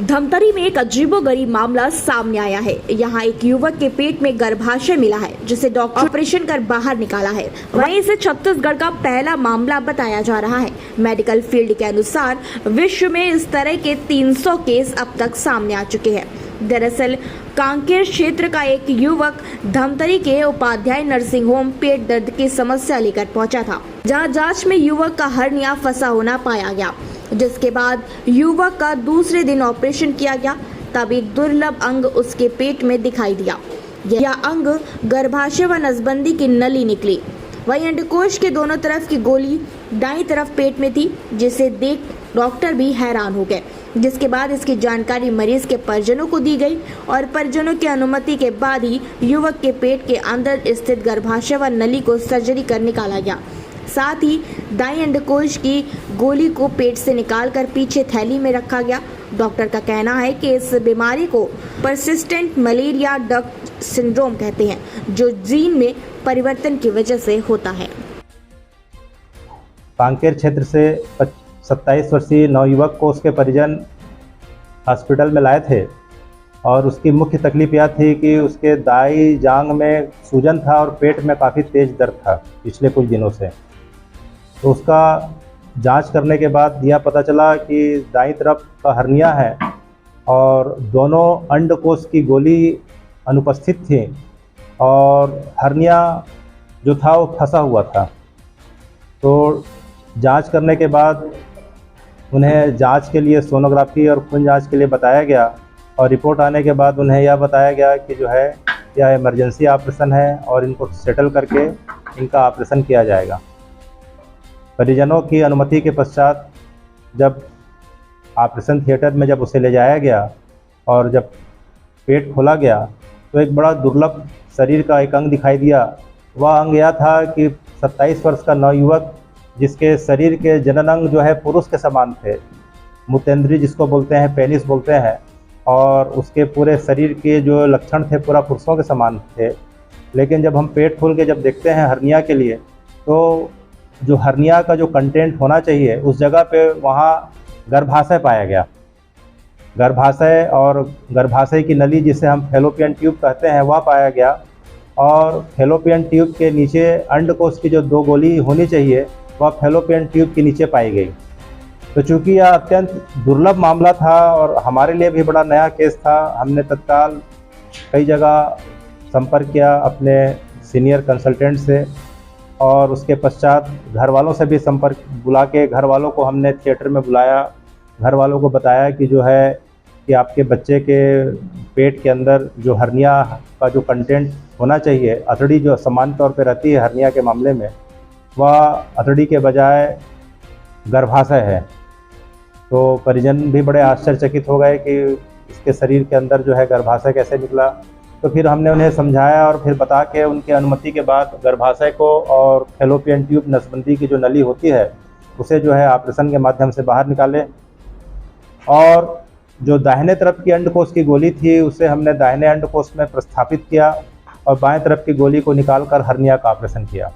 धमतरी में एक अजीबोगरीब मामला सामने आया है। यहाँ एक युवक के पेट में गर्भाशय मिला है, जिसे डॉक्टर ऑपरेशन कर बाहर निकाला है। वहीं इसे छत्तीसगढ़ का पहला मामला बताया जा रहा है। मेडिकल फील्ड के अनुसार विश्व में इस तरह के 300 केस अब तक सामने आ चुके हैं। दरअसल कांकेर क्षेत्र का एक युवक धमतरी के उपाध्याय नर्सिंग होम पेट दर्द की समस्या लेकर पहुंचा था, जहां जांच में युवक का हर्निया फंसा होना पाया गया, जिसके बाद युवक का दूसरे दिन ऑपरेशन किया गया। तब एक दुर्लभ अंग उसके पेट में दिखाई दिया। यह अंग गर्भाशय व नसबंदी की नली निकली। वहीं अंडकोश के दोनों तरफ की गोली दाईं तरफ पेट में थी, जिसे देख डॉक्टर भी हैरान हो गए। जिसके बाद इसकी जानकारी मरीज के परिजनों को दी गई और परिजनों की अनुमति के बाद ही युवक के पेट के अंदर स्थित गर्भाशय व नली को सर्जरी कर निकाला गया। साथ ही दाईं अंडकोश की गोली को पेट से निकालकर पीछे थैली में रखा गया। डॉक्टर का कहना है कि इस बीमारी को परसिस्टेंट मलेरिया डक्ट सिंड्रोम कहते हैं, जो जीन में परिवर्तन की वजह से होता है। कांकेर क्षेत्र से 27 वर्षीय नवयुवक को उसके परिजन हॉस्पिटल में लाए थे और उसकी मुख्य तकलीफ यह थी कि उसके दाई जांघ में सूजन था और पेट में काफ़ी तेज दर्द था पिछले कुछ दिनों से। तो उसका जांच करने के बाद यह पता चला कि दाईं तरफ का हर्निया है और दोनों अंडकोश की गोली अनुपस्थित थी और हर्निया जो था वो फंसा हुआ था। तो जांच करने के बाद उन्हें जांच के लिए सोनोग्राफी और खून जांच के लिए बताया गया और रिपोर्ट आने के बाद उन्हें यह बताया गया कि जो है यह इमरजेंसी ऑपरेशन है और इनको सेटल करके इनका ऑपरेशन किया जाएगा। परिजनों की अनुमति के पश्चात जब ऑपरेशन थिएटर में जब उसे ले जाया गया और जब पेट खोला गया तो एक बड़ा दुर्लभ शरीर का एक अंग दिखाई दिया। वह अंग यह था कि 27 वर्ष का नवयुवक, जिसके शरीर के जनन अंग जो है पुरुष के समान थे, मूत्रेंद्रिय जिसको बोलते हैं, पेनिस बोलते हैं, और उसके पूरे शरीर के जो लक्षण थे पूरा पुरुषों के समान थे। लेकिन जब हम पेट खोल के जब देखते हैं हर्निया के लिए, तो जो हर्निया का जो कंटेंट होना चाहिए उस जगह पे वहाँ गर्भाशय पाया गया। गर्भाशय और गर्भाशय की नली, जिसे हम फैलोपियन ट्यूब कहते हैं, वह पाया गया और फैलोपियन ट्यूब के नीचे अंडकोश की जो 2 गोली होनी चाहिए वह फैलोपियन ट्यूब के नीचे पाई गई। तो चूँकि यह अत्यंत दुर्लभ मामला था और हमारे लिए भी बड़ा नया केस था, हमने तत्काल कई जगह संपर्क किया अपने सीनियर कंसल्टेंट से और उसके पश्चात घर वालों से भी संपर्क बुला के घर वालों को हमने थिएटर में बुलाया। घर वालों को बताया कि जो है कि आपके बच्चे के पेट के अंदर जो हर्निया का जो कंटेंट होना चाहिए, अतड़ी जो सामान्य तौर पे रहती है हर्निया के मामले में, वह अतड़ी के बजाय गर्भाशय है। तो परिजन भी बड़े आश्चर्यचकित हो गए कि इसके शरीर के अंदर जो है गर्भाशय कैसे निकला। तो फिर हमने उन्हें समझाया और फिर बता के उनकी अनुमति के बाद गर्भाशय को और फैलोपियन ट्यूब नसबंदी की जो नली होती है उसे जो है ऑपरेशन के माध्यम से बाहर निकाले और जो दाहिने तरफ की अंडकोश की गोली थी उसे हमने दाहिने अंडकोश में प्रस्थापित किया और बाएं तरफ की गोली को निकालकर हर्निया का ऑपरेशन किया।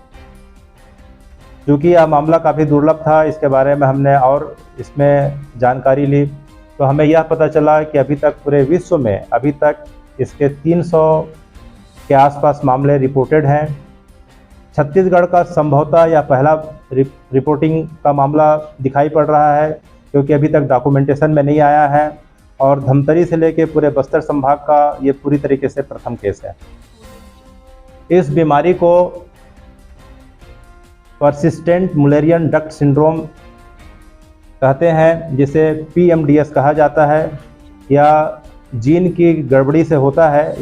क्योंकि यह मामला काफ़ी दुर्लभ था, इसके बारे में हमने और इसमें जानकारी ली तो हमें यह पता चला कि अभी तक पूरे विश्व में अभी तक इसके 300 के आसपास मामले रिपोर्टेड हैं। छत्तीसगढ़ का संभवतः यह पहला रिपोर्टिंग का मामला दिखाई पड़ रहा है, क्योंकि अभी तक डॉक्यूमेंटेशन में नहीं आया है और धमतरी से लेकर पूरे बस्तर संभाग का ये पूरी तरीके से प्रथम केस है। इस बीमारी को परसिस्टेंट मलेरियन डक्ट सिंड्रोम कहते हैं, जिसे PMDS कहा जाता है, या जीन की गड़बड़ी से होता है।